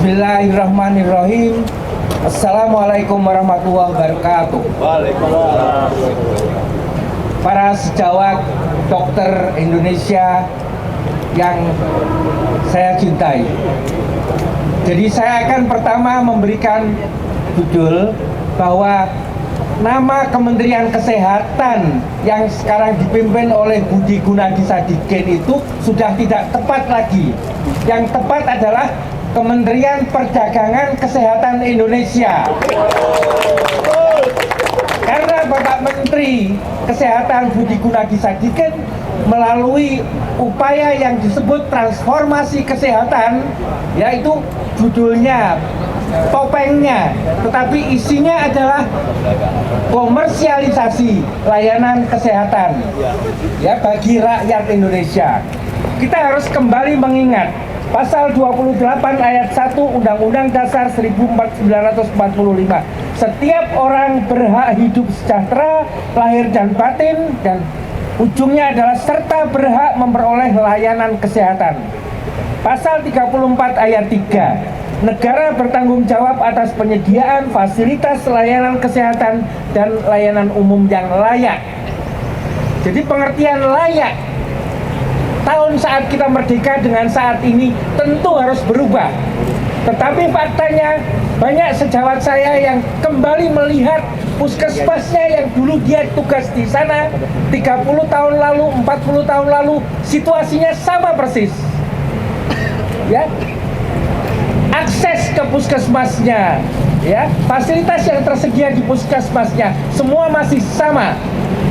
Bismillahirrahmanirrahim. Assalamualaikum warahmatullahi wabarakatuh. Waalaikumsalam. Para sejawat dokter Indonesia yang saya cintai. Jadi saya akan pertama memberikan judul bahwa nama Kementerian Kesehatan yang sekarang dipimpin oleh Budi Gunadi Sadikin itu sudah tidak tepat lagi. Yang tepat adalah Kementerian Perdagangan Kesehatan Indonesia. Karena Bapak Menteri Kesehatan Budi Gunadi Sadikin melalui upaya yang disebut transformasi kesehatan, yaitu judulnya, topengnya, tetapi isinya adalah komersialisasi layanan kesehatan ya bagi rakyat Indonesia. Kita harus kembali mengingat Pasal 28 ayat 1 Undang-Undang Dasar 1945. Setiap orang berhak hidup sejahtera, lahir dan batin, dan ujungnya adalah serta berhak memperoleh layanan kesehatan. Pasal 34 ayat 3. Negara bertanggung jawab atas penyediaan fasilitas layanan kesehatan dan layanan umum yang layak. Jadi pengertian layak tahun saat kita merdeka dengan saat ini tentu harus berubah. Tetapi faktanya banyak sejawat saya yang kembali melihat puskesmasnya yang dulu dia tugas di sana 30 tahun lalu, 40 tahun lalu, situasinya sama persis. Ya. Akses ke puskesmasnya, ya, fasilitas yang tersedia di puskesmasnya semua masih sama,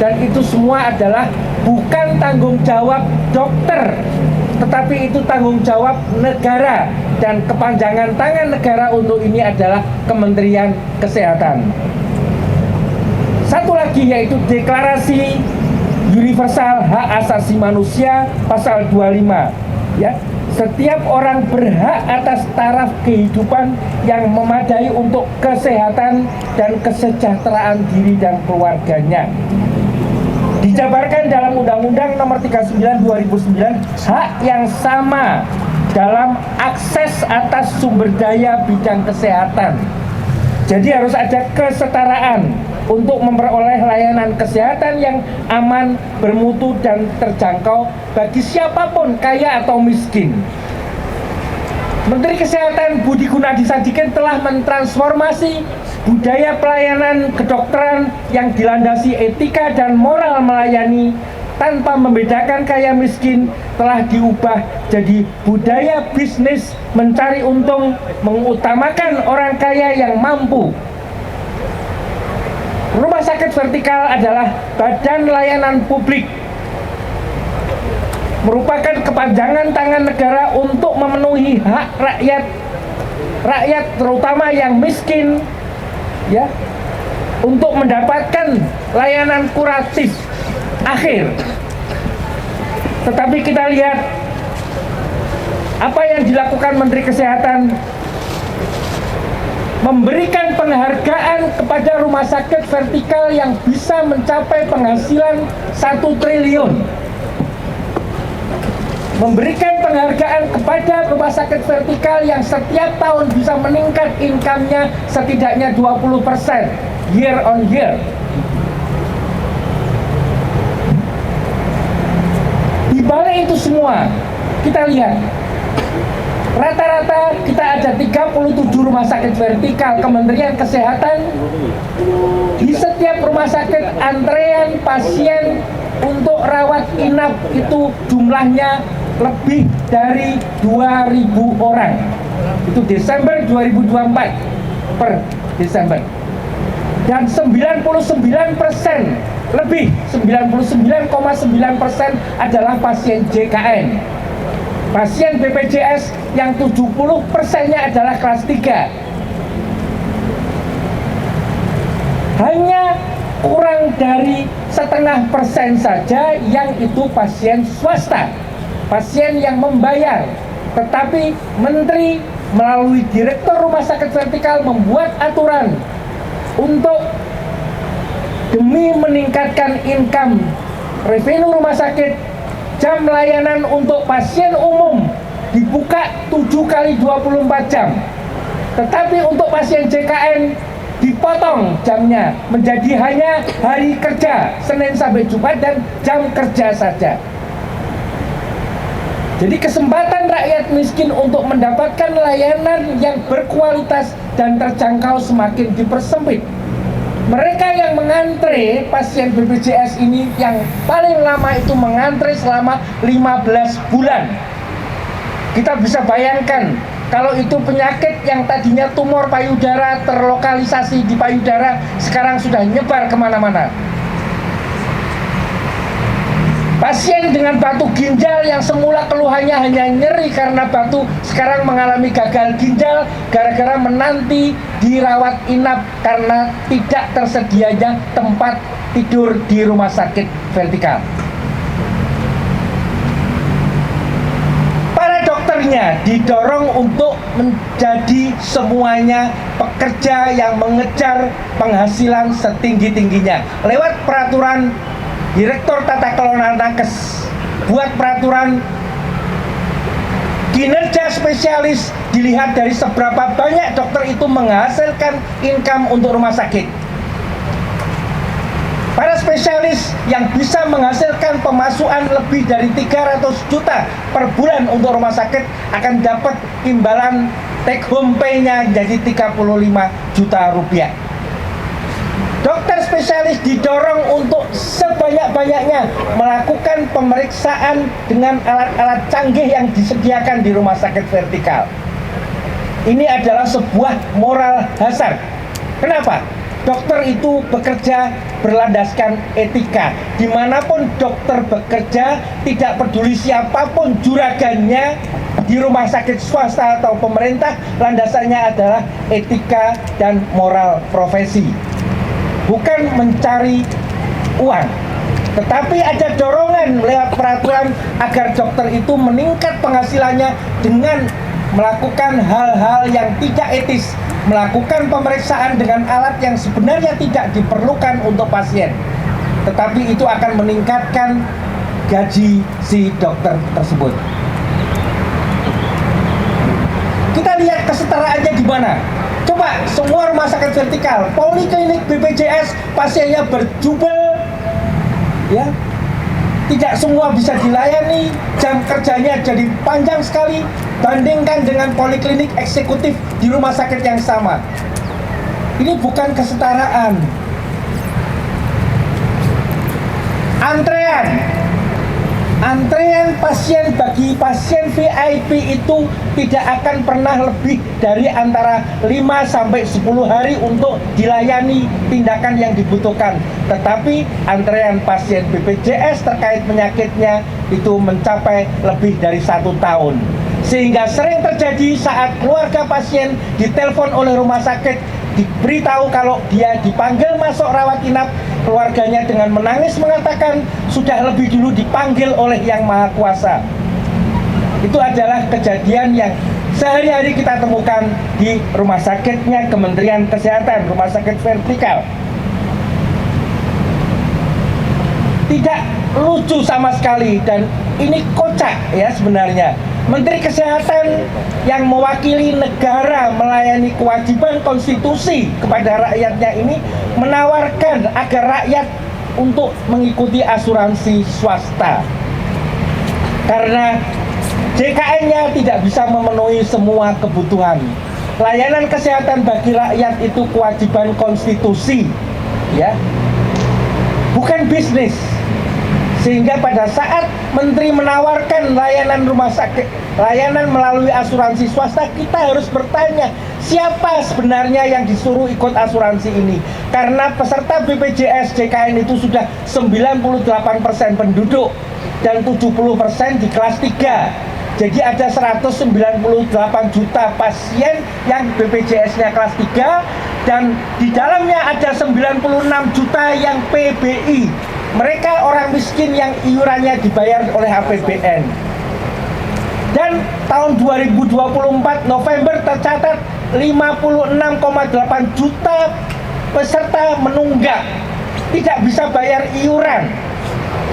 dan itu semua adalah bukan tanggung jawab dokter, tetapi itu tanggung jawab negara, dan kepanjangan tangan negara untuk ini adalah Kementerian Kesehatan. Satu lagi yaitu Deklarasi Universal Hak Asasi Manusia pasal 25, ya. Setiap orang berhak atas taraf kehidupan yang memadai untuk kesehatan dan kesejahteraan diri dan keluarganya. Dijabarkan dalam Undang-Undang Nomor 39 2009 hak yang sama dalam akses atas sumber daya bidang kesehatan. Jadi harus ada kesetaraan untuk memperoleh layanan kesehatan yang aman, bermutu, dan terjangkau bagi siapapun, kaya atau miskin. Menteri Kesehatan Budi Gunadi Sadikin telah mentransformasi budaya pelayanan kedokteran yang dilandasi etika dan moral melayani tanpa membedakan kaya miskin, telah diubah jadi budaya bisnis mencari untung, mengutamakan orang kaya yang mampu. Rumah sakit vertikal adalah badan layanan publik, merupakan kepanjangan tangan negara untuk memenuhi hak rakyat terutama yang miskin, ya, untuk mendapatkan layanan kuratif akhir. Tetapi kita lihat apa yang dilakukan Menteri Kesehatan, memberikan penghargaan kepada rumah sakit vertikal yang bisa mencapai penghasilan 1 triliun, memberikan penghargaan kepada rumah sakit vertikal yang setiap tahun bisa meningkat income-nya setidaknya 20% year on year. Di balik itu semua, kita lihat rata-rata kita ada 37 rumah sakit vertikal Kementerian Kesehatan. Di setiap rumah sakit antrean pasien untuk rawat inap itu jumlahnya lebih dari 2.000 orang. Itu Desember 2024 per Desember. Dan 99% lebih 99,9% adalah pasien JKN. Pasien BPJS yang 70%-nya adalah kelas 3. Hanya kurang dari 0,5% saja yang itu pasien swasta, pasien yang membayar. Tetapi Menteri melalui Direktur Rumah Sakit Vertikal membuat aturan untuk demi meningkatkan income revenue rumah sakit, jam layanan untuk pasien umum dibuka 7 kali 24 jam. Tetapi untuk pasien JKN dipotong jamnya menjadi hanya hari kerja Senin sampai Jumat dan jam kerja saja. Jadi kesempatan rakyat miskin untuk mendapatkan layanan yang berkualitas dan terjangkau semakin dipersempit. Mereka yang mengantre pasien BPJS ini yang paling lama itu mengantre selama 15 bulan. Kita bisa bayangkan kalau itu penyakit yang tadinya tumor payudara terlokalisasi di payudara sekarang sudah nyebar kemana-mana. Pasien dengan batu ginjal yang semula keluhannya hanya nyeri karena batu sekarang mengalami gagal ginjal gara-gara menanti dirawat inap karena tidak tersedianya tempat tidur di rumah sakit vertikal. Para dokternya didorong untuk menjadi semuanya pekerja yang mengejar penghasilan setinggi-tingginya lewat peraturan Direktur Tata Kelola Nakes buat peraturan kinerja spesialis dilihat dari seberapa banyak dokter itu menghasilkan income untuk rumah sakit. Para spesialis yang bisa menghasilkan pemasukan lebih dari 300 juta per bulan untuk rumah sakit akan dapat imbalan take home pay-nya jadi 35 juta rupiah. Dokter spesialis didorong untuk sebanyak-banyaknya melakukan pemeriksaan dengan alat-alat canggih yang disediakan di rumah sakit vertikal. Ini adalah sebuah moral hazard. Kenapa? Dokter itu bekerja berlandaskan etika. Dimanapun dokter bekerja, tidak peduli siapapun juragannya, di rumah sakit swasta atau pemerintah, landasannya adalah etika dan moral profesi. Bukan mencari uang, tetapi ada dorongan lewat peraturan agar dokter itu meningkat penghasilannya dengan melakukan hal-hal yang tidak etis, melakukan pemeriksaan dengan alat yang sebenarnya tidak diperlukan untuk pasien, tetapi itu akan meningkatkan gaji si dokter tersebut. Kita lihat kesetaraannya di mana. Coba semua rumah sakit vertikal, poliklinik BPJS pasiennya berjubel, ya, tidak semua bisa dilayani, jam kerjanya jadi panjang sekali. Bandingkan dengan poliklinik eksekutif di rumah sakit yang sama. Ini bukan kesetaraan. Antrean pasien bagi pasien VIP itu tidak akan pernah lebih dari antara 5 sampai 10 hari untuk dilayani tindakan yang dibutuhkan. Tetapi antrean pasien BPJS terkait penyakitnya itu mencapai lebih dari 1 tahun. Sehingga sering terjadi saat keluarga pasien ditelepon oleh rumah sakit, diberitahu kalau dia dipanggil masuk rawat inap, keluarganya dengan menangis mengatakan sudah lebih dulu dipanggil oleh Yang Maha Kuasa. Itu adalah kejadian yang sehari-hari kita temukan di rumah sakitnya Kementerian Kesehatan, rumah sakit vertikal. Tidak lucu sama sekali dan ini kocak ya sebenarnya. Menteri Kesehatan yang mewakili negara melayani kewajiban konstitusi kepada rakyatnya ini menawarkan agar rakyat untuk mengikuti asuransi swasta karena JKN-nya tidak bisa memenuhi semua kebutuhan. Layanan kesehatan bagi rakyat itu kewajiban konstitusi, ya, bukan bisnis. Sehingga pada saat menteri menawarkan layanan rumah sakit, layanan melalui asuransi swasta, kita harus bertanya, siapa sebenarnya yang disuruh ikut asuransi ini? Karena peserta BPJS JKN itu sudah 98% penduduk dan 70% di kelas 3. Jadi ada 198 juta pasien yang BPJS-nya kelas 3 dan di dalamnya ada 96 juta yang PBI. Mereka orang miskin yang iurannya dibayar oleh APBN. Dan tahun 2024 November tercatat 56,8 juta peserta menunggak, tidak bisa bayar iuran.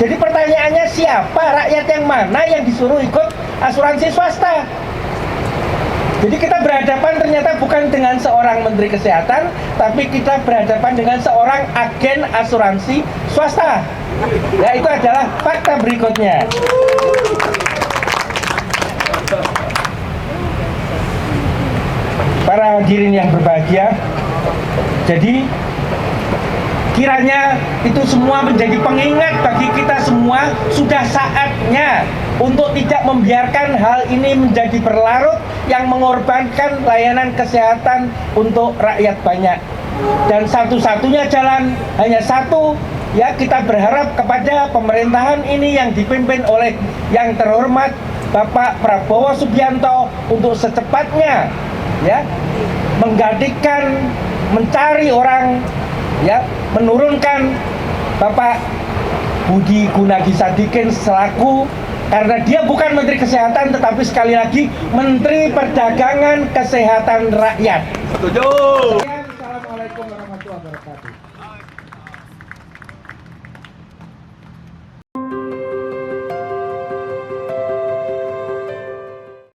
Jadi pertanyaannya, siapa rakyat yang mana yang disuruh ikut asuransi swasta? Jadi kita berhadapan ternyata bukan dengan seorang Menteri Kesehatan, tapi kita berhadapan dengan seorang agen asuransi swasta. Ya, itu adalah fakta berikutnya. Para hadirin yang berbahagia, jadi kiranya itu semua menjadi pengingat bagi kita semua. Sudah saatnya untuk tidak membiarkan hal ini menjadi berlarut yang mengorbankan layanan kesehatan untuk rakyat banyak. Dan satu-satunya jalan hanya satu, ya, kita berharap kepada pemerintahan ini yang dipimpin oleh yang terhormat Bapak Prabowo Subianto untuk secepatnya, ya, menggantikan, mencari orang, ya, menurunkan Bapak Budi Gunadi Sadikin selaku, karena dia bukan Menteri Kesehatan tetapi sekali lagi Menteri Perdagangan Kesehatan Rakyat. Setuju. Assalamualaikum warahmatullahi wabarakatuh.